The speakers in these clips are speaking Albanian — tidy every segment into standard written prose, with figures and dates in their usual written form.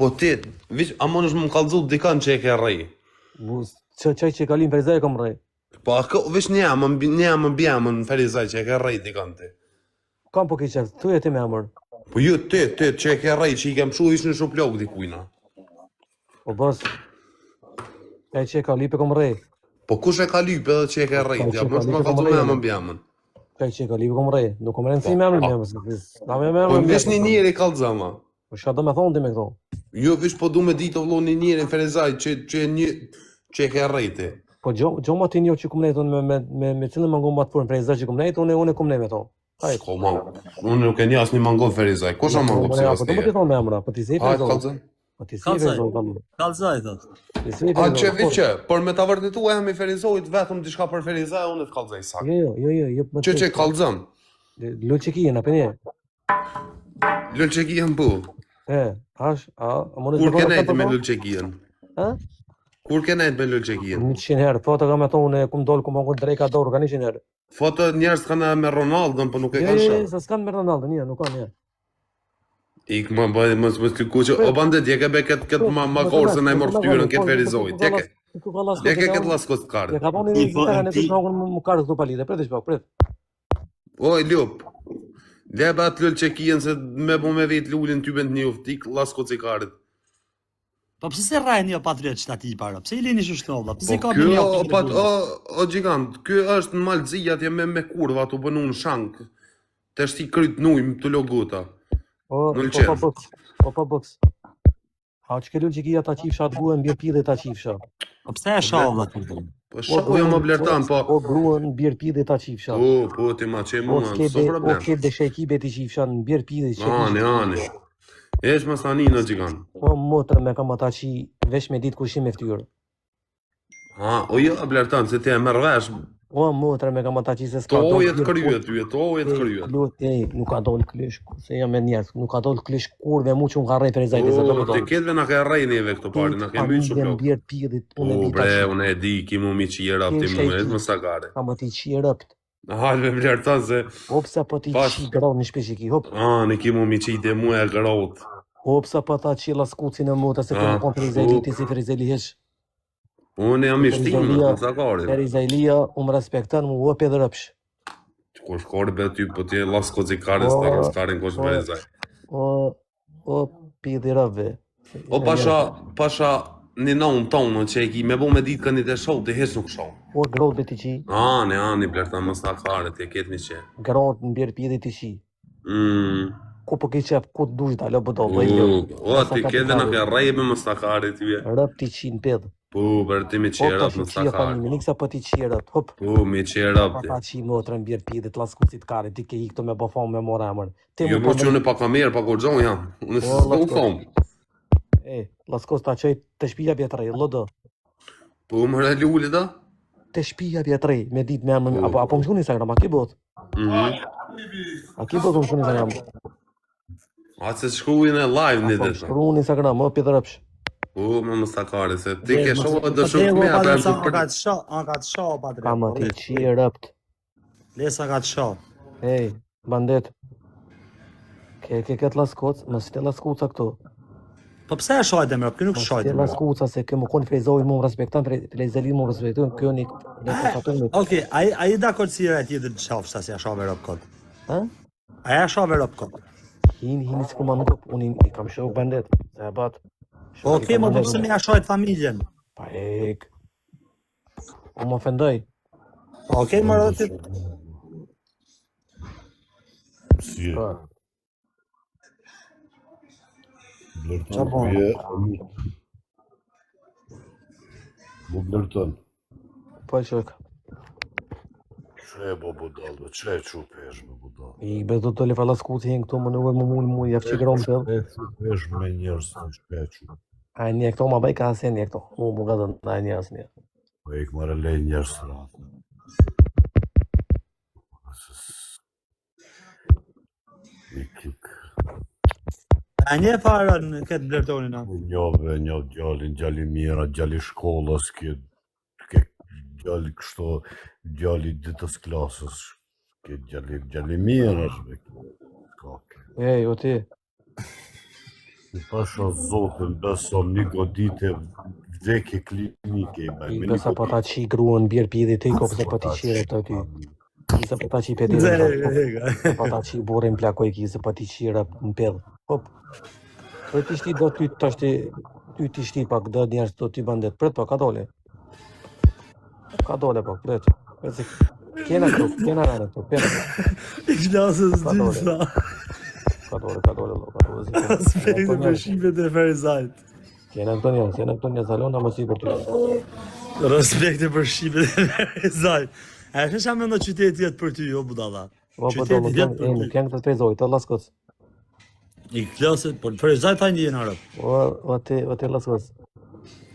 Po ti, vish, a mund është më kallëzu dikan që e ke rrej? Qaj që kalim Ferizaj e kam rrej. Po a vish një më bjemën në Ferizaj që e ke rrej dikan ti. Kam po ke qef, tu e ti me amër. Po ju ti që e ke rrej që i kem shu ish në shuplok dikujna. Po bas, qaj që e ka lipe kam rrej. Po kush e ka lype edhe që e ke rrej? Ja, mos më kallëzu me më bjemën. Qaj që e ka lipe kam rrej, nuk kam rrej si me amër bjemës. Po vish një njeri kallëzama. Po shka do me thonë ti me këto? Jo, vish po du me ditë o vlo një njeri në Ferizaj që e ke rrej ti. Po gjo ma ti njo që kum nejtë me cilën mangon ma të furën Ferizaj që kum nejtë, une kum nej me to. Shko ma, unë nuk e një asë një mangon Ferizaj. Ko shë mangon si asë një? Po ti thonë me amëra, po ti si Hajtë kallëzën. Po ti si Ferizaj. Kallëzaj, thot. A që viqë, por me të vërtetu e jam i Ferizojit vetëm dishka për Ferizaj, unë të kallëzaj sakë. Jo. Që kallëzën? Lëqekien, a penje? Lëqekien bu. Kur ke nejtë me lëqekien? Kur ke nejtë me lëqekien? 100 herë, foto ka me thonë, kum dollë, kum angon drejka dorë, ka 100 herë. Foto njerës kanë me Ronaldën, për nuk e kanë shërë. Se s'kanë me Ronaldën, nuk kanë një. Ik më bëjë, më s'kliku që, o bandet, je ke be këtë ma korë se na i morë ftyrën këtë Ferizojit, je ke këtë laskos të karë. Je ka thonë një zitë ka në të shmangën më karë këtu palite, prete shpak, pret. Oj, Ljup, leba atë lëqekien se me po me vetë lullin ty bënd një uftik, laskos i karët. Po pëse se rajnë një patriot që ta ti para? Pëse i lini shushtolla? Pëse ka me një o gjigant, kjo është në Malëzija tje me kurva të bënu në shankë, të shti kryt nujmë të logota. Po bëks. A që kellu që kia ta qifësha të buën bjerë pide ta qifësha. Po pëse e shavë të të? Po shabu jo më blertan, po... Po bruën bjerë pide ta qifësha. Po ti ma që mua, so problem. Po këtë dhe shejkibe të qifësha në bjerë pide që Ani. Esh më sani në gjigant. Po motër me kam ata qi vesh me ditë kushim e ftyrë. O jo, blertan, se ti e mërë vesh. O motër me kam ata qi se s'ka dollë... Tojet kryet, nuk ka dollë krysh, se jam me njerës, nuk ka dollë krysh kur dhe mu që unë ka rrej Ferizaj të zëtë. Te ketve na ka rrej njeve këto pari, na ke mytë shumë unë e di, ki mu mi qi e rapt i mu, e më sakare. Ka më ti qi e rapt. Halve blertan se... Hopsa po ti qi grot në shpeshiki, hop. Në ki mu mi qi të mu e grot. Hopsa po ta qi laskucin e mu, të se këmë kon Ferizajli, ti si Ferizajli hesh. Unë jam i shtimë, në sakare. Ferizajlia, më respektan, mu uop edhe rëpsh. Ko shkore be ty, po ti e laskoci kare, s'ta raskarin ko shperizaj. O pidi rëve. O pasha një nëmë tonë që e ki me bo me ditë këni të show, të hesh nuk show. O grot be ti qi. Ani, blerta më stakare, ti e ketë një që. Grot në bjerë pidi ti qi. Ku po ki qep, ku të dush dalë, o bëdo. O, ti ketë në ke rejbe më stakare ti vje. Rëp ti qi në pedë. Po, për ti mi qerat më stakare. Niksa po ti qerat, hop. Po, mi qerat ti. Pa qi motra në bjerë pidi, të laskucit kare, ti ke i këto me bëfon me mora emër. Jo, mo që unë pa kamerë, pa korgjon jam. Unë s'u thom. Laskos ta qoj të shpija vjetrej, lodo. Po, më re lulli da? Të shpija vjetrej, me dit me emër, apo më shku një Instagram, a ki bot? A ki bot më shku një Instagram? A se shku në live një dhe. Shku një Instagram, o pjedhe rëpsh. Po, më stakare, se ti ke shohë dhe shumë me atë e për... A ka të shohë, Patrik. Ka më ti qi rëpt. Lesa ka të shohë. Bandet. Ke këtë laskoc, më si të laskoca këto. Po pse e shojt e mërë, kjo nuk shojt e mërë. Laskoca se kjo më konë Ferizojit mu më respektan, Ferizajli mu më respektan, kjo një konsatumit. Oke, a i da kërësira e tjetër të shofë, sa si a shove rëpë këtë? A ja shove rëpë këtë? Hini si kuma nuk, unë i kam shok bandet, se e bat. Oke, më përse me ja shojt familjen. Pa ek. O më ofendoj. Oke, më rëtë të... Si e. Blertan, kuje... Bo blertan. Po e qëk. Që e bo budalve, që e qupe esh me budalve? I bedo të lefa laskuci hen këto më nëve më mullë mu, jafë që gromë të edhe. E esh me njërës në që e qupe. A një këto ma bëj ka asen një këto, më gëdën, a një asë një. Po e këmare lej njërës të ratë. I kik. A një farë në këtë blertonin a? Njove, një gjallin, gjalli mira, gjalli shkollës, ke gjalli kështo, gjalli ditës klasës, ke gjalli mira, shbe. O ti. Pasha zotin, beso një godite vdekje klinike i baj. I besa po ta qi gruan bjerë pidi të i ko pëse po ti qire të ty. Kisa po ta qi pedi po ta qi burin plakoj kisa po ti qire në pedh. Hop. Për ti shti do ty të shti, ty ti shti pak do njerës do ty bandet. Pret po, ka dole. Ka dole po, pret. Kena këtu, kena rane këtu, pena. I klasës dysa. Ka dole, lo. Aspekti për shqipe të Ferizajt. Kena këtu njerës, zalona më si për ty. Respekti për shqipe të Ferizajt. E është që me në qyteti jetë për ty, jo budala. Qyteti jetë për ty. Nuk janë këtë trezoj, të laskos. I klasët, por Ferizajt ta një jenë arëp. O te laskos.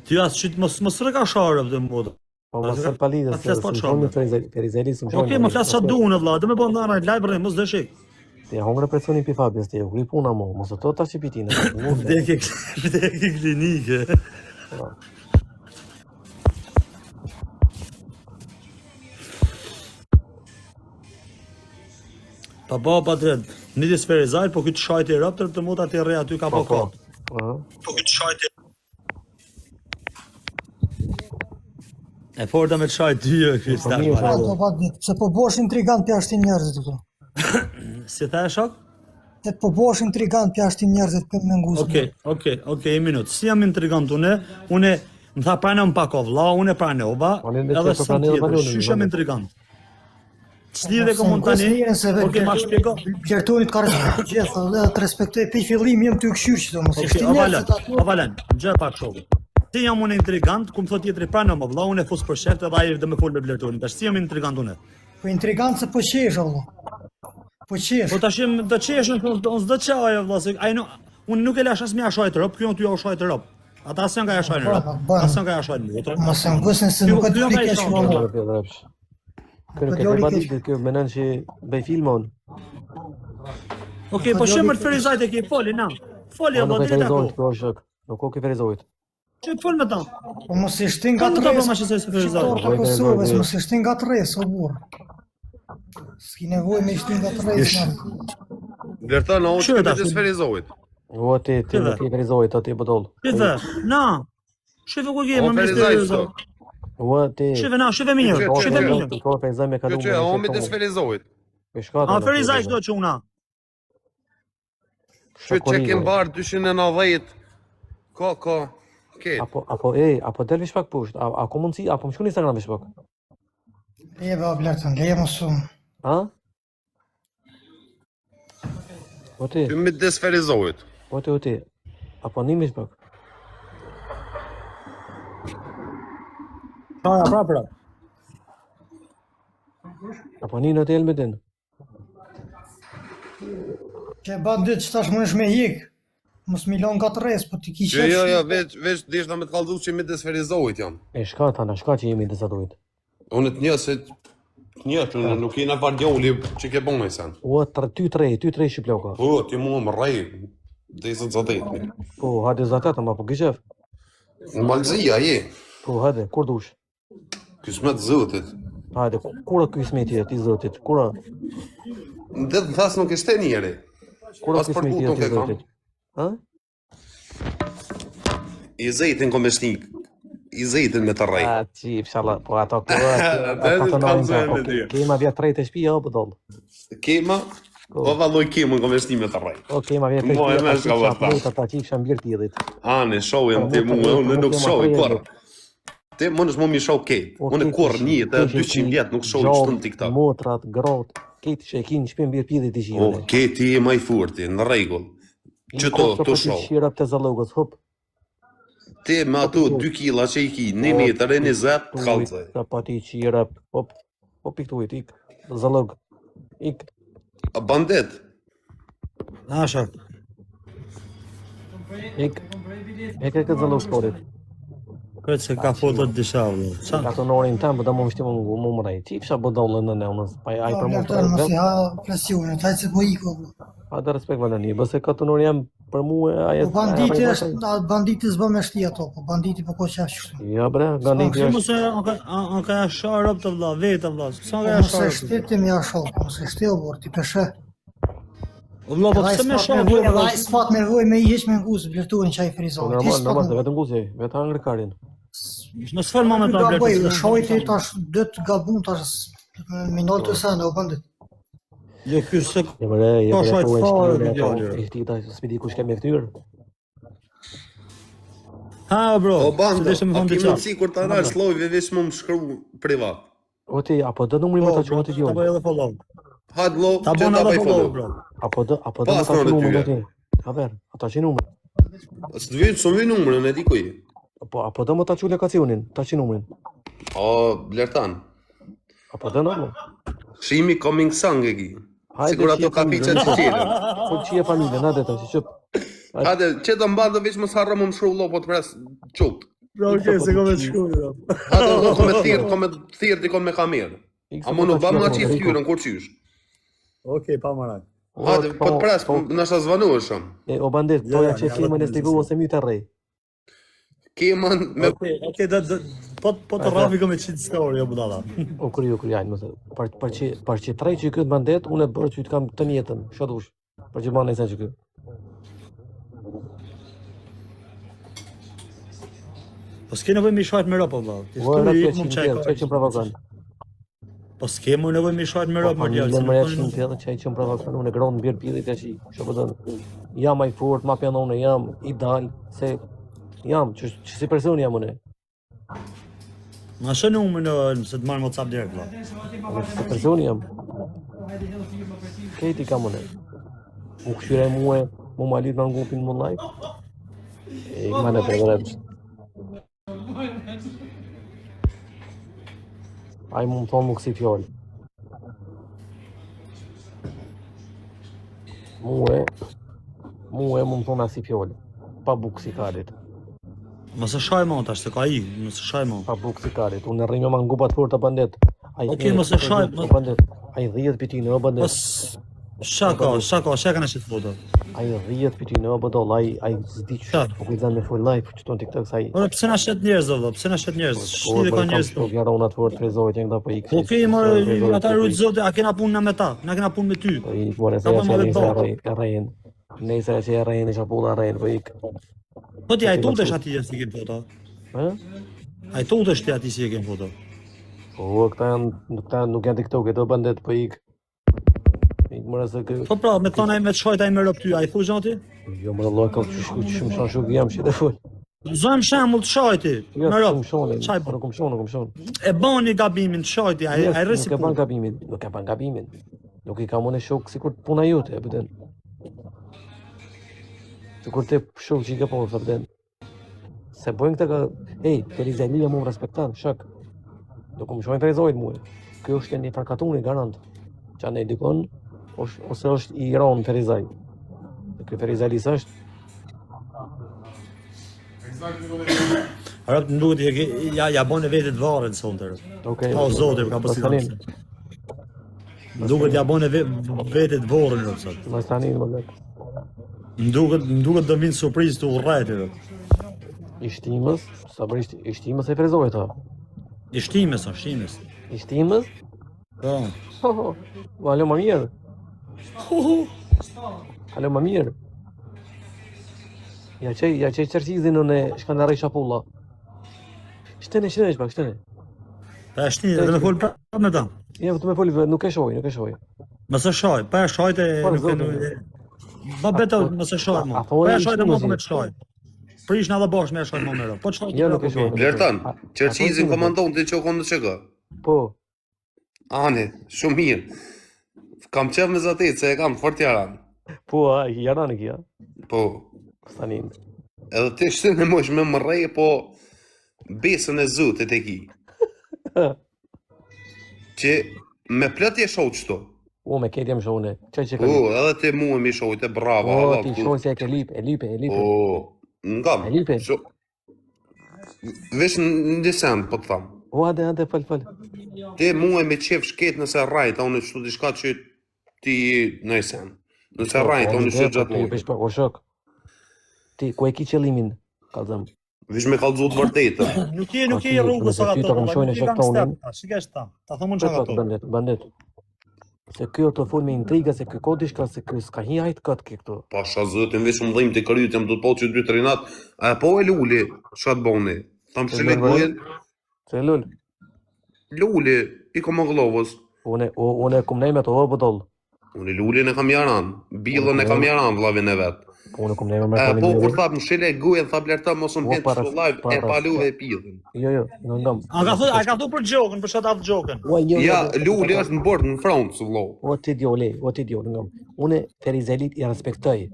Ty asë qytë mos rëka sharëp dhe modë. Po mos e palidës, më shumë Ferizajli së më shumë. Okej, më flasë qatë duhune, vla, dhe me bëndë në rajt, laj bërë, mos dhe shik. Te hongre presionin pi fabjes, te hongri puna mo, mos e to ta shqipitinë. Vdekje klinike. Pa drejt, një disë Ferizajt, po këtë shajt i rëptër të mota të rej aty ka po katë. Po këtë shajt i... E forta me të shajt ty, Kristar. Se po bosh intrigant për ashtin njerëzit këtu. Si tha e shok? Se po bosh intrigant për ashtin njerëzit për me ngusë. Okej, një minut. Si jam intrigant une më tha pranëm pakovla, une pranova, edhe së tjetër, shysh jam intrigant. Qëti dhe këmën tani, okej, ma shpjego. Gjertonit ka respektu gjitha, dhe të respektoj për fillim jem të këshyrë që të mos e shtin njerëzit ato. Avalen, gjë pak shokë. Si jam unë intrigant, ku më thot tjetëri pranëm vla, une fus për sheft edhe ajer dhe me folë me Blertonin, tash si jam intrigant une. Po intrigant se po qesh, Allah. Po qesh. Po tash jem të qeshën, unë s'do qaja, vla, se unë nuk e lash as me ashajt rëp, kjo në ty ashajt rëp. Ata as janë ka ashajt rëp, as janë ka ashajt rëp. Mos e ngusin se nuk e të plike që Allah. Kërë këtë batit, kërë menën që bëj filmon. Okej, po shemër të Ferizajt e ki, foli, na. Foli, Allah, dhe da ko. Nuk o ke Ferizojt. Që të fol me ta. Po mos i shtin nga të res, qëtor të Kosovës, mos i shtin nga të res, o burë. S'ki nevoj me i shtin nga të res, Vlerta, na unë që këtë të Ferizojt. O, ti nuk ke Ferizojt, ti bëdoll. Qëtë, na. Shëve ku ke, më mishtë Ferizojt. O, ti... Shëve na, shëve mirë, shëve mirë. Ko Ferizaj me kalu... Kjo që e omi të Ferizojt. A, Ferizaj shdo që una. Që që kem barë 290, ka, ketë. Apo del vish pak pusht, ako mundësi, apo më shku një Instagram vish pak. Leve, Blerton, leve më shumë. Ha? O ti? Ty me des Ferizojt. O ti, apo një vish pak. Pra. Apo një në hotel me din. Që e ba dytë që tash më nësh me hik. Mos milon nga të res, po ti ki qefsh. Jo, veç dishna me të kaldu që mi des Ferizojt janë. E shka që jemi disa dojt. Unë të një se që nuk jena vardjoli që ke bëngë sen. O, ty tre shqiploka. Po, ti mua më rej, dhe i zëtë zatet. Po, hajde zatet, ma po gishef. Në Malzia, je. Po, hajde, kur dush? Kismet zëtit. Hajde, kura kismeti ti zëtit, kura? Dhe të thasë nuk ishte njeri. Kura kismeti ti zëtit? Ha? I zëjtin komeshnik. I zëjtin me të rej. A, qip, shala, po ato kema vjet trej të shpia, o, pëdoll. Kema? Po valloj kema në komeshnik me të rej. O, kema vjet trej shpia, ta qip sham bjerë tjedit. Ane, show jam ti mu, unë nuk show i kur. Ti më nësh mu mi show kejt. Unë kur një të 200 vjet nuk show i qëtë në TikTok. Motrat, grot, kejt që e kinë shpim bjerë tjedit i shjone. O, kejti e maj furti, në regull. Që të show. Shirap të zalogës, hop. Ti me ato 2 kila që i ki, 1 meter e 20, të kalëzaj. Ta pati qirap, hop, ik të ujt, ik, zalog, ik. A bandet? Asha. Ik e këtë zalog shkorit. Këtë se ka fotot disha, vlo. Ka të norin tem, da më mështi më mërej. Ti fësha bëdollë në ne, unës, pa aj për më të Blerton, mos i ha presionet, hajtë se po iko, vlo. A da respekt vë në një, bëse ka të norin jam për mu e ajet... Po banditi s'bë me shti ato, po banditi po ko qef qështu. Ja bre, banditi është... Mos e a ka jasha rëp të vla, vetë vla, sa ka Mos jasha e rëp. shtetim jasho, mos e shtio, bor, ti peshe. Vëlla, po pse më shoh Edhe vëlla? ai s'pat nevojë me i heq me nguz blertuan çaj Po frizon. normal, normal, vetëm guzi, vetë hangër karin. Në sfal më ta Gaboj, blerë. shojti tash do të gabun tash minoltë sa në u bëndit. Jo ky se Je mëre, je Po, mëre, shojt po e fare, shkire, djalë. po e shti ta, s'pidi kush kemi këtyrë. ha bro. O banda, Se më a thonë ki diçka. mundësi kur të anash lojve veç më shkru privat. O ti, apo do numri më ta Po, quati ta djon. bëj edhe follow. Hajt lo, Ta që bën ta edhe bëj follow follow. bro. Apo do më Pas ta në numri tyre. më ti. A ver, ata që numër. Së të vynë, shumë vynë numërën, e di ku i. Apo do më ta qu lokacionin, ta që numrin. O, Blertan, Apo do normal. shimi coming song e ki. Hajde, Sigur ato qie kapiqen familjen. që qire. Po qie familjen, hajde ta, si çop. Hajde, që të mba dhe veç më sarra më shru lo, po të pres qukt. Bro, okay, se kom të shkruaj bro. Hajde, lo, kom e thirë dikon me kamerë. A më nuk ba më qi thyrën, kur qysh. Okay, pa marak. Hajde, po të pres, nështë zvanu e shumë. E o bandit, toja që ja, kemën e ja, stigu ose my të rrej. Keman me... Okay, po të rafi kom e qitë story, o budala. O kry, ajnë, më thë. Par që trej që këtë bandet, unë e bërë që të kam të njetën, shadush. Par që banë e sen që këtë. Po s'ke nevojë me shajt me ropa valla. Ti Vojë sturi rrë mund që çaj. që më provokon. Po s'ke më nevojë me shajt me ropa më djalë. Familjen më reqë në tjedhe që më provokon, unë e gronë në bjerë pilit e që që po dënë. Jam aj fort, ma pjanone, jam ideal, se jam, që si person jam unë. Ma shë numër në se të marrë WhatsApp direkt valla. Si person jam. Kejti kam unë. Mu këshyre muë, mu ma litë ma në grupin më live. E ma në të gërëpës. Ai mu më thonë mu kësi fjallë. Mu më thonë asi fjallë. Pa bukë si karit. Mos e shaj më tash se ka i, mos e shaj më. Pa bukë si karit. Unë e rrimë ma në gupat fort të bandet. Okej, mos e shaj, O bandet. Ai 10 piti në o bandet. Mos shaka në shit foto. Ai 10 piti në o badol. Ai zdi që Qartë. po kujtëzan me full life. Që tonë TikTok sa i. Ora pse na shet njerëz valla? Pse na shet njerëz? Shti ka njerëz Po këtu. vjara unë atë fort frezojt e këta po i Po okej, more ata rujt zote, a kena punë na me ta? Na kena punë me ty. Po i more se Ta bëjmë që edhe nëse bota. e rejnë. Nëse që e rejnë, e shapulla rejnë, po i. Po ti ai tutesh atij si ken foto. Ai tutesh ti atij si ken foto. Po këta nuk janë TikTok, e do bandet, po i. I more se kë. Po pra, me thonë ai me shojt ai me rop ty, ai thu zoti? Jo më lokal që më shonë shuk jam që të full. Zojmë shembull të shojti, Jo, me rop. nuk shonë, Çaj po? nuk më shonë. E bani gabimin të shojti, ai rresi Nuk e ban punë. gabimin, nuk e ban gabimin. Nuk i kam unë shok sikur puna jote, e pëtën. Sikur te shok që i ka po, e pëtën. Se bojnë këta ka, hej, Ferizelia mu më respektan, shak. Nuk më shojnë Ferizojt mu. Kjo është një farkatuni, garant. Qa ne dikon, ose është i Iran Ferizaj. Kjo Ferizajlis është, Rap më duhet ja bën vetë të varën sonte. okej. Po zoti ka Mas pozitiv. tanin, Më duket ja bën vetë të vorën rap sot. mas tanin, më letë. Më duket do vinë surprizë të urrëti rap. I shtimës, sabërisht, i shtimës e Ferizojt, ha. I shtimes, shtimes. I shtimës, Po. alo më mirë. Alo më mirë. Ja qej qërqizin në shkandarej shapulla. Shtene shpak, shtene. Pa shtin, edhe me fol pra me ta. Ja, të me foli, nuk e shoj. Mos e shoj, pa e shojte Po, nuk e zotë. Ba beto mos e shoj A më. thonë Pa e i shojte më shtimuzi. po me të shoj. Prish na dhe bosh me e shoj më mirë. Po të shoj. Jo, nuk e shoj. Blertan, A- qërqizin a- komandon të që konë në që ka. Po, Ani, shumë mirë. Kam qef me zatit, se e kam fort jaran. po, jaran e kja. Po, Stanin. edhe ti shtin e mosh me më rej, po besën e zotit e ki. Që me plët je shoh qëto. O, me ketë jam shone. Qaj që ka O, lip. edhe ti mu e mi shohit e bravo. O, Allah, ti ku- shoj se e ke lip, e lipe. O, ngam. E lipe. Vesh në disen, po të thamë. O, ade, fal. Ti mu e me qef shket nëse rajta, unë qëtu diçka që ti në sen. Nëse rajta, unë që gjatë Ju mund. pesh pak, o shok. Ti, ku e ki qëllimin? Kalzëm. Vish me kallëzu të vërtetë. Nuk je rrugës sa Ty ato. të kam shojnë e shoktonin. Shikesh ta. Ta thomun Po, çka ato. bandet. Se kjo të fol me intriga, se kjo kodishka, se kjo s'ka hi hajt këtë këtu. Pasha zëtin vishëm dhim të këryt, jam do të po që 2-3 natë, a po e luli, çfarë bëni? Tham shilet bëjen, Se lull, luli, i kom Mongolovës. une kum nejme të o bëdoll. Unë lulin e kam jaran, billën e kam jaran vllavin e vet. Une kum nejme me Po kur thap më shile gujen, thap lerta mos më hec para- në live e para- palu e pillën. Jo, në ndëm. A ka thu për gjokën, për shata gjokën. Ja, luli është në bord në front, vëllau. O ti dio, në ndëm. Une Ferizelit i respektoj.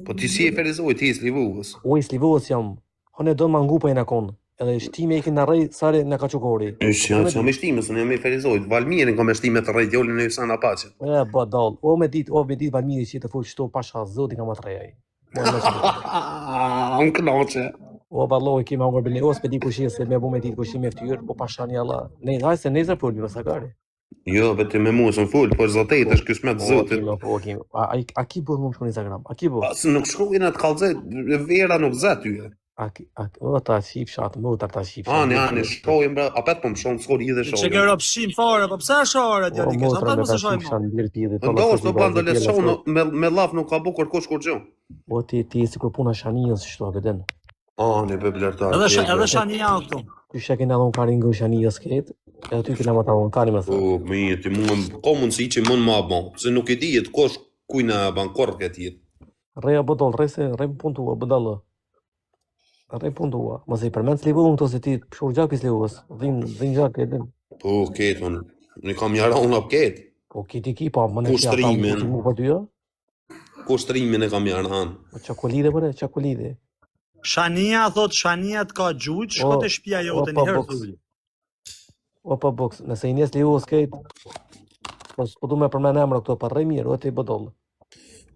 Po ti si e ferizoj, ti i slivuvës. O i slivos jam. Hone do mangu pa i në konë. Edhe shtime i kënë rrej sare në ka qukori. Që me shtime, së në jam e ferizoj. Valmirin ka me shtime të rrej djolin e Ysan Apache. E, badal. O me dit Valmiri që të full qëto pasha zoti ka më të rejaj. Unë kënaqe. O baloj kime hongër bëni, o s'pe di kushie se me bu me dit kushie me ftyrë, po pasha një alla. Ne haj se nezër fulmi më sakari. Jo, vetë me mua së në full, po është zotet, është këshmet zotit. Po kim. A ki bëllë më shku në Instagram? A ki bëllë? Së nuk shkojnë atë kalzet, vera nuk zë tyje. O ta qip shatë, më ta qip shatë. Ani, shkojnë bra, apet po më shonë, s'kori i dhe Që ke shonë. ropshim fare, po pse shore O djali më kesh? të Ata me mos ta e qip shojmë. shatë në birë pidhe. Ndoshtë të banë do le shonë, me laf nuk ka bu kërkosh kur gjë. O ti si kur puna shanijës shtu a beden. Ani, be blerta. Edhe shania këtu. Ty shë kena dhon karin nga shanijës ketë, edhe ty kena më ta dhon karin me thë. Po, mi, ti mua, ka mundësi që mund ma ban, se nuk e di jetë kosh kujna ban korë këtë jetë. Reja bëdoll, rej më pun tua, bëdallë. Rej pun tua. Mëse i përmen të livullën këto se ti shur gjak i slivës. Dhin gjak e din. Po, ketë, unë kam jara unë ap ketë. Po ki pa, më në Kushtrimin. ti mu për dyja. Kushtrimin e kam jara anë. Po qakulide bëre, qakulide. Shania thot shania të ka gjuhë, shko te shtëpia jote një herë thulli. O pa box, nëse i njes livus kejt, po s'po du me përmen emra këto, pa rej mirë, o ti bëdollë.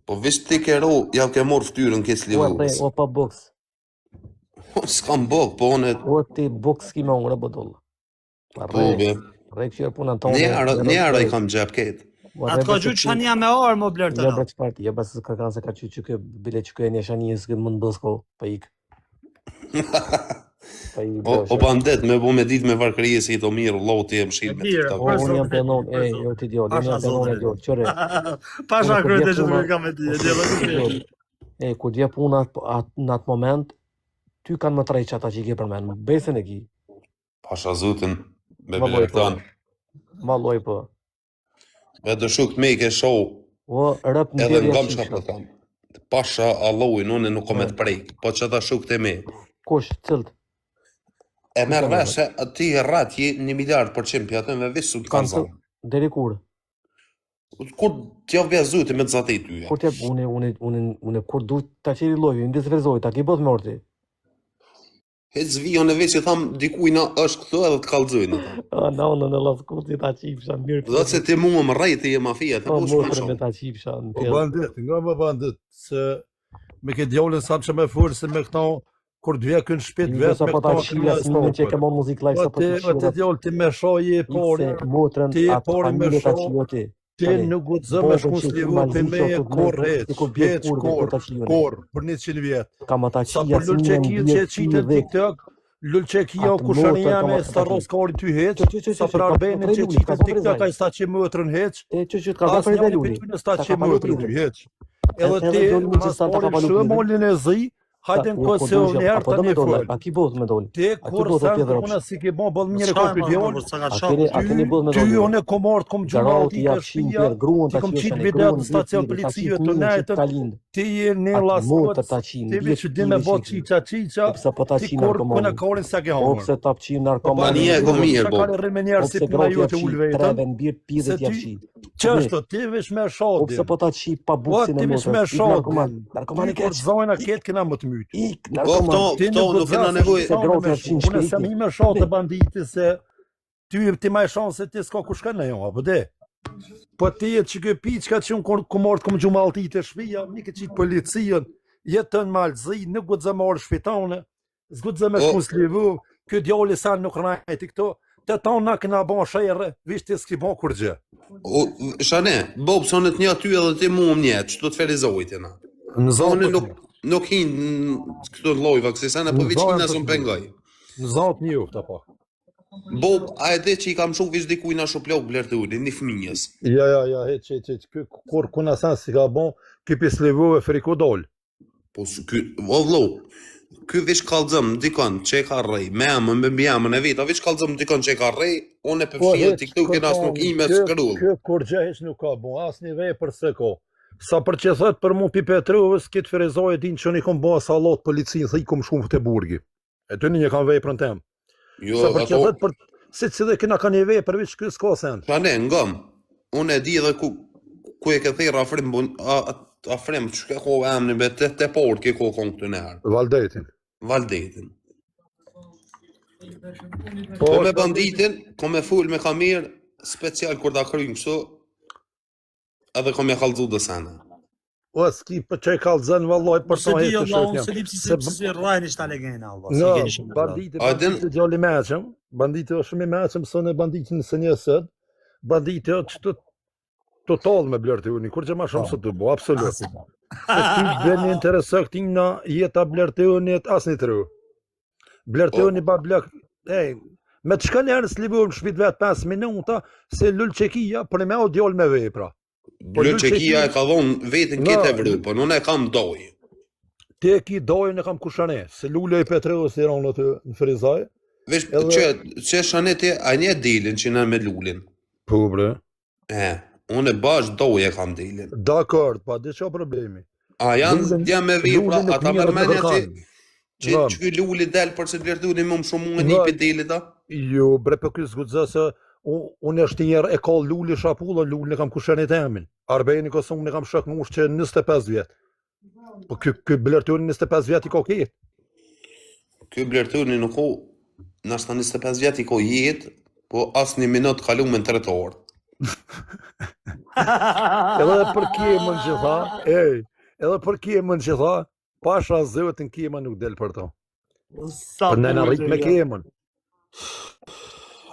Po vish ti ke ro, ja ke morë ftyrën kes livus. O pa box, S'kam bok, po unë, o ti box ki me ongre bëdollë. po be. Rej këshirë puna tonë. Një ara i kam gjep ketë. Atë ka gjuhë shania me orë, më blerë të Jo na. bre çfarë, jo bas ka kanë se ka që kë bile që kë një shanijës kë mund bësko, pa ik. Pa ik. O bandet, me bo me dit me varkërije si to mirë, loti e mshil me Mirë, TikTok. O, unë jam penon, jo ti dio, unë jam penon e dio, qëre. Pasha Unë kur kryet e vjen që të puna- kërë kam e ti, e djela Kur dje puna në atë moment, ty kanë më të rejtë që ata që i ke përmen, besën e ki, Pasha zutin, me Ma loj, po. bilertan. ma loj po. Me dëshuk me i ke show, O, rëp në edhe bjerë nga më jashtë qa po shkët. tham. Pasha Allahujn, unë nuk kom e të prejk, po që ta shuk të me. Kush, cilt, E merë vesh se ti e rat je 1 miliard % për atë me visu të kanë kanë zanë. deri kur? Kur t'ja vja zuti me të zati ty. Kur t'jep, une kur du ta qiri lojë, në disverzoj, ta ki bot me orti. Hec vijon e veç që tham dikujna është këtu edhe të kalzojnë. A, na, unë në laskuti ta qipsha, mirë. Dhe se ti mua më rejt e je mafia, të Po, bush më motrë me shumë. ta qipsha, në Po tjelë. bandit, nga më bandit, se me ke djallin sa që me furë, se me këto, kur dhja kënë shpit Një vetë sa me po ta këto qia, si një që e ke mon muzik live, sa po ti, të o ti qia. djallë, ti me shoji e pori, Motrën, ti e atë pori me familje ta shoh, qio ti. ti Tani, nuk gudzë po, me po, shku që slivu ti për me e malzi, kor që heq, ti kur bje heq, kurve, kor, po ta qio. kor, për 100 vjetë. Ka ma ta Sa qia, për si lull një që ki që mbjet qitë në TikTok, lull që ki jo Atë kusharin motor jam ka e ma- staros kori ty heq, Që, sa për ka arbenin po që drejtu, qitë ka në po TikTok drejtu. a i sta që mëtërën heq, Që ka as për një daluri. për ty në sta Ta që ka palu mëtërën ty pridhe. heq. Edhe Edhe ti doli me mas që sa ta ka pori palu shumë pridhe. molin e zi, hajde në Po, kësë po, një herë apo të do me një dole, full. a ki bëhet me dole. Ti A ki kur bëhet sa o pjedhër puna si ke bon bëll mirë Qa ko e ky ma, djallë, por s'ka Atëre, qatë. atëre bëhet me ty dole. unë kom marrë, kom gjumall Garau ti ti ka jap shim shpia, për gruan ti ta kom qio qitë tani, video gruan në stacion ta policive qit të minën që netën, ka lind. ti je në Atë laskuat, motor ta qin, ti vjet që di me bot qiqa qiqa, Opse po ta ti qin kur narkomanin. kuna korin sa ke Opse hongër. ta qin Ma narkomanin. një e go mirë, bo. Sa ka rrë njerë si Opse puna grot ju jap të shi, ullë vetën, treve në birë pidhet se jap ty- shi. që është, ti vesh me shodi. Opse po ta qi pa Po, buksin e ti vesh me motrës. Ik shodi. narkoman. Narkoman i Ti kur keq. zojna ketë kena më të mytë. Ik Po, narkoman. këto nuk kena nevojë. Se grot jap shin Unë shpejti. se mi me shoh të banditi se ti ma e shonë se ti s'ka kush ka në jo, apo de? Po ti jetë që kë piqka që unë ku martë kom gjumalti të shpia, mi ke qitë policion, jetën malëzi, nuk gudzë me orë shpitane, s'gudzë me shku slivu, kjo djalli sa nuk rajti këto, të tonë na këna bon shere, vishë ti s'ki bon kur gjë. Shane, Bob, sonet një aty edhe ti mu më një, që të të ferizojt jena. Në Zonë zonë nuk hinë këto lojva, kësi sana, po Në veç zonë hina të së më pengoj. Në zonë një ufta po. Bob, a e di që i kam shumë vish dikuj na shuplok blertulli, një fëmijës. Ja, heq. Kur kuna sa si ka bon, ky pislevu e friku dol. Po vëllo, ky vish kallëzëm dikon që e ka rrej, me emën, me mjemën e vita, vish kallëzëm dikon që e ka rrej, unë e përfshirë ti këtu këna nuk ime të shkrull. Kjo kur gjë heq nuk ka bon, as një vepër se ko. Sa për që thët për mu pi Petrovës, këtë Ferizoj e din që një kom bo salat policinë, thë i kom shumë të burgi. E të një kam veprën tem. Sa për që thët për si që dhe këna ka një vepër, vishë kësë ka sen. Shane, ngëm, unë e di dhe ku e ke thirë afrim, që ke ko emni me të porë ke ko konë këtë nërë. Valdetin. Po me banditin, ko me full me kamirë, special kur da krymë kështu, edhe ko me kalëzu dhe sene. O, s'ki për që e kalëzën, valloj, për të hetë të shëtjem. Se di si rrajnë ishta legena, banditë gjalli meqëm, banditë o shumë i meqëm, së në banditin së njësët, banditë o që të total me blertë unë, kur që ma shumë së të bo, absolut. Se ty dhe një interesë këtim në jeta blertë unë, as një të ru. Blertë unë i ba blek, me të shka njerë s'livu më shpit vetë 5 minuta, se lullë qekia, për me o djoll me vepra. Lullë qekia e ka dhonë vetën këtë Evropën, unë e kam dojë. Ti e ki dojën e kam kushane, se lullë e Petrovës i ronë atë në Ferizaj. Vesh, që shane ti, a një dilin që në me lullin? Po, bre. Unë e bash dojë e kam dilin. Dakord, pa di që problemi. A janë me vepra, ata mërmenja që këj lulli del për që të vlertu një më shumë më një për dilit, a? Jo, bre, për kësë gudzë se unë është njerë e ka lulli shapullë, lulli në kam kushenit e emin. Arbejni kësë unë në kam shak në ushë që 25 vjetë. Po këj blertuni 25 vjetë i ka ketë. Këj blertuni nuk ko, nështë 25 vjetë i ka jetë, po asë një minutë kalu me në të retorë. Edhe për kemën që tha, edhe për kemën që tha, pasha zëtën kema nuk del për to. Për në në rritë me kemën.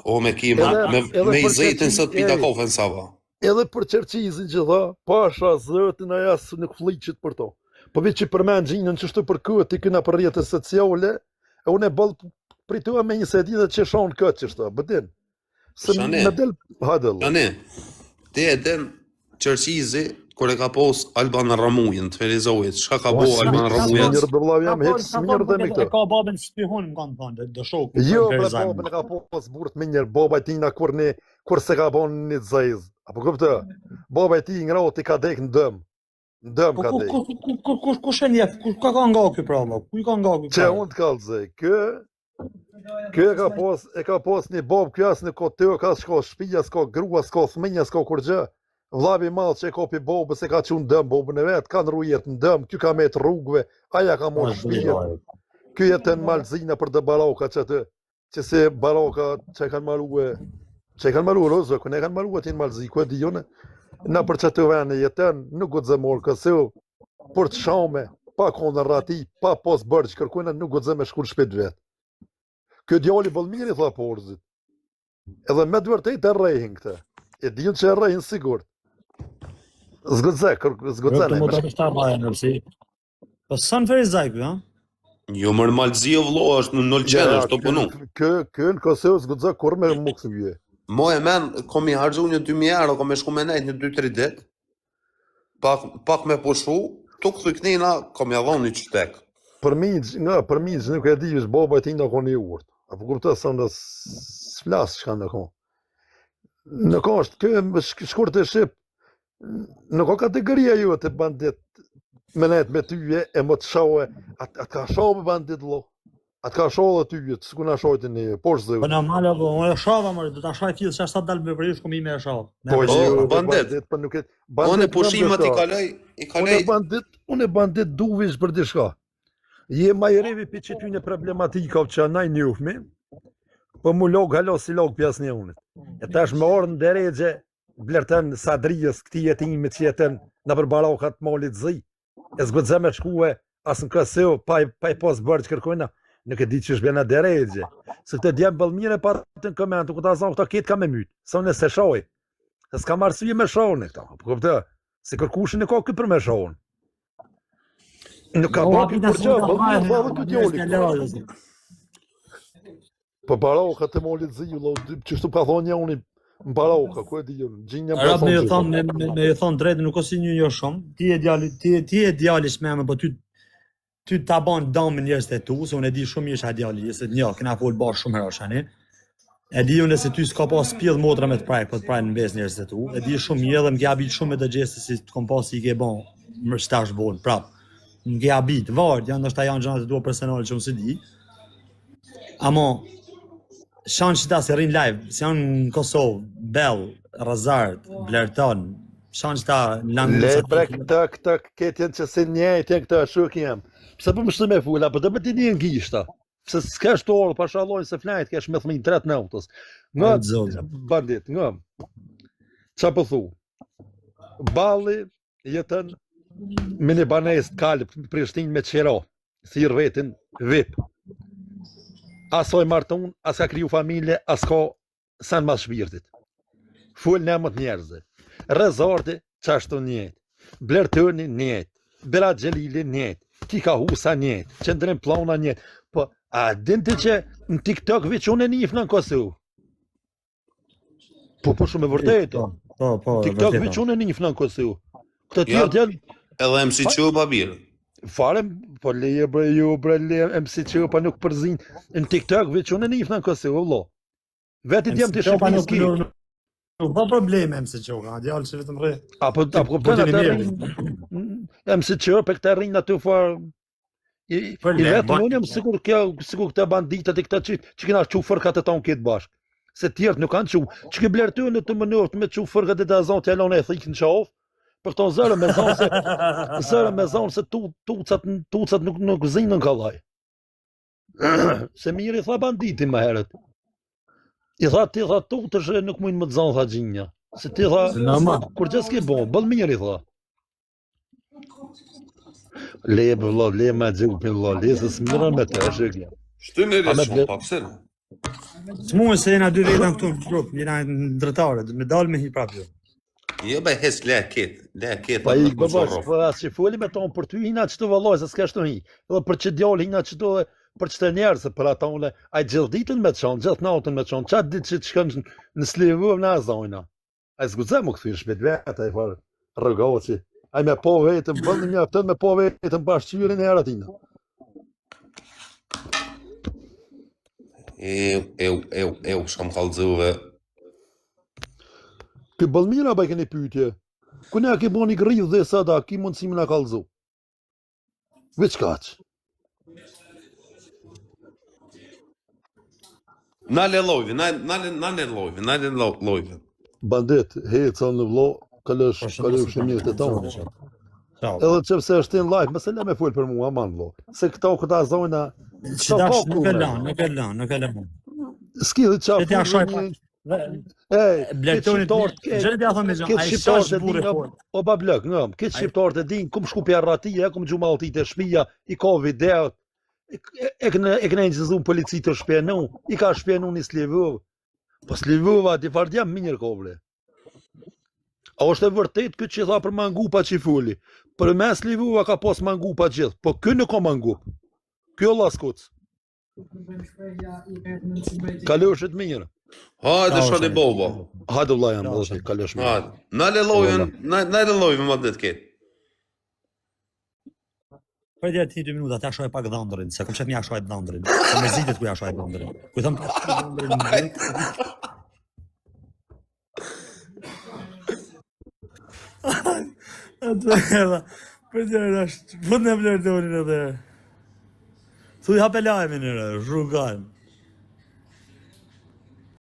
O me kemën, me i zëjtën sot pita kofën sava. Edhe për qërqizin që tha, pasha zëtën a jasë nuk fliqit për to. Po vitë që përmen gjinën që shtu për këtë, i këna për rjetës sociale, e unë e bëllë pritua me një sedi dhe që shonë këtë që shtu, bëtin. Shane, ti e den qërqizi kër e ka pos Alban Ramujën të Ferizojit, shka ka bo Alban Ramujën? Sminjër dhe vlau jam, hek sminjër dhe me këtë. E ka babën spihon më kanë thonë, dhe shokë. Jo, bre babën e ka pos burët minjër, baba i tina kur se ka bon një zajz. Apo këpëtë, baba i ti nga roti ka dek në dëm. Në dëm ka dek. Kush e njef, ka nga këj prava? Kuj ka nga këj prava? Që unë të kalëzë, Kjo e ka pos një bob, kjo asë në kotë të, ka s'ka shpija, s'ka grua, s'ka thminja, s'ka kur gjë. Vlavi malë që e ka pi bobës, e ka qunë dëm bobën e vetë, ka në rujet në dëm, kjo ka me të rrugve, aja ka morë shpija. Kjo jetë në malzina për dhe baroka që të, që se baroka që e kanë maru rozë, këne e kanë maru ati në malzi, ku e di jone, na për që të vene jetën, nuk gudzë morë kësë, për të shame, pa konë rati, pa pos bërgjë kërkujnë, nuk gudzë me shkur shpit vetë. Kjo djali bëllmiri, tha porzit. Edhe me dëvërtejt e rejhin këte. E dinë që e rejhin sigur. Zgëdze në më të pështa rajnë, nëpësi. Po së në Ferizaj, kjo, Jo, më në malëzi o vlo, është në nëllë qenë, është të punu. Kjo në Kosovë zgëdze kur me më kësë vje. Mo e men, kom i hargju një 2000 euro, kom e shku me nejt një 2-3 dit. Pak me pushu, tu këthu i knina, kom i adhon një qytek. Për miqë, nuk e di, është baba e ti në konë i urt. Apo kur të së në s'flasë që ka në konë. Në konë është, kjo shkur të shqip, në ko kategoria ju të bandit, me nejtë me tyje, e më të shohe, atë ka shohe me bandit lo, atë ka shohe dhe tyje, të s'ku në shohe të një, poshë zë. Po në malë, po, unë e shava, mërë, do të shaj tjilë, që ashtë të dalë me vërish, kom i me e shava. Po, bandit, unë e pushimet i kalaj. Unë e bandit duvish për di shka. Je ma i revi për që ty një problematikov që naj njufmi, për mu logë halo si logë pjas një unit. E tash me orë në deregje, blerten sadrijës këti jetimi që jetën në përbarakat molit zi, e zgëdze me shkue, asë në kësëo, pa i pos bërë që kërkojna, nuk e di që shbjena deregje. Se këtë djemë bëllmire parë të në komentu, këta zonë këta ketë ka me mytë, sa unë e se shoj, se s'ka marësuje me shone këta, po këpëtë, se kërkushin e ka këtë për me shone. Nuk ka bërë për gjë, bëllmire dhe të djoli. Po baroka të molit zillo, çështu ka thonë ja unë baroka, ku e di unë, gjinja Arab me e thon drejt nuk ose një jo shumë. Ti e djali s'më po ty ta ban damin njerëz të tu, se unë e di shumë mirë ç'a djali, se një kena fol bash shumë herë tani. E di unë se ty s'ka pas pjedh motra me të praj, po të prajnë në mes njerëz të tu. E di shumë mirë dhe më ke habit shumë me të gjeste si të kom pas i ke bon më shtash bon, prap. Më ke habit, varet, janë ndoshta janë gjëra të tua personale që unë s'e di. Amo shanë qita se rrinë live, se janë në Kosovë, Bell, Razart, Blerton, shanë qita në langë... Le bre këta ketjen që se njejt janë këta shuk jem. Pse për më shtë me fula, për të më të një ngishta. Pse s'ka shtorë, pa shaloj se flajt, kesh me thmi 3 nautës. Nga, bandit, nga. Qa për thu? Balli jetën me një banes të kalp në Prishtinë me qero, thirë vetin vip. Asoj martun, as ka kriju familje, as ka san mas shpirtit. Full në më të njerëzë. Rezorti, qashtu njët. Blertoni njët. Berat Gjelili njët. Kika Husa njët. Qendrim Plona njët. Po, a din të që në TikTok veç unë e njif në Kosovë? Po shumë e vërtetë. TikTok veç unë e njif në Kosovë. Këtë tjerë tjerë... Edhe MC Quba birë. Farem, po leje bre ju, bre leje MC Quba nuk përzin. Në TikTok veç unë e njif në Kosovë, vëllo. Vetit jam të Shqipinski. Nuk ka probleme MC Quba, djallë që vetëm rre. Apo kupton atë rrinë. MC Quba këta rrinë aty farë. I vetëm unë jam sigur këta banditat e këta që kena që fërkat e tonë këtë bashkë. Se tjertë nuk kanë që. Që ke blertu në të mënyrët me që fërkat e të azon të jelon e thikë në qafë. Për këto zërë me zonë se tucat nuk zinë në kallaj. Se mirë i tha banditin ma heret. I tha ti tha tutësh e nuk mujnë më të zonë tha gjinja. Se ti tha, kur që s'ke bon, bëll mirë i tha. Le vëlla, le me gjupin vëlla, le se s'mirën me të shëgja. Shtë në reshon, pa pëse? S'mujnë se jena 2 vetën këtu në grup, jena në drëtare, me dalë me hi prapjo. Jo be hes le ket. Pa i bëbash, pa që foli me tonë për ty hina qëtu vëlloj, se s'ka shtu hi. Dhe për që djallë hina qëtu dhe për qëtë njerë, se për ata une, a i gjithë ditën me qonë, gjithë natën me qonë, qatë ditë që të shkën në slivu në azojna. A i s'guzë më këthy shpet vetë, a i farë rëgoqi. A i me po vetëm, bëllë një aftën me po vetëm bashkëqyrin e eratina. Shkam kalëzuve. Kë Balmira ba i keni pyetje. Ku ne ke boni gridh dhe sada, ki mundësimi na kallëzu. Veç kaq. Nale lojve, nale lojve. Bandit, heca në vlo, kalësh shëmjet e tonë. Edhe qëpse është në live, mëse le me full për mua, aman vlo. Se këta zona... Qëtash nuk e lan. Ski dhe qafë... Blertonit, gjënë t'ja thëmë me gjënë, a i shash bure fort. O ba blëk, ngëm, këtë shqiptarët e din, kum shku për ratia, kum gjumë altit e shpia, i ka videot, e këne nëzëzu polici të shpenu, i ka shpenu një Slivov. Po Slivova, ti farë jam minjër kovle. A është e vërtet këtë që tha për mangupa që i fuli. Për me Slivova ka pos mangupa gjithë, po kë nuk ka mangup. Kjo laskuc. Kaloshet mirë. Hajde shoni boba. Hajde vlla jam, kalosh mirë. Hajde. Nale lojve më dhe t'ket. Për dhe ti 2 minuta, ta shoj pak dhëndërin, se kom qëtë mja shoj dhëndërin. Se me zitet ku ja shoj dhëndërin. Ku thëm për dhe është, për në vlerëtonin edhe. Thuj hape lajmin e rrugan.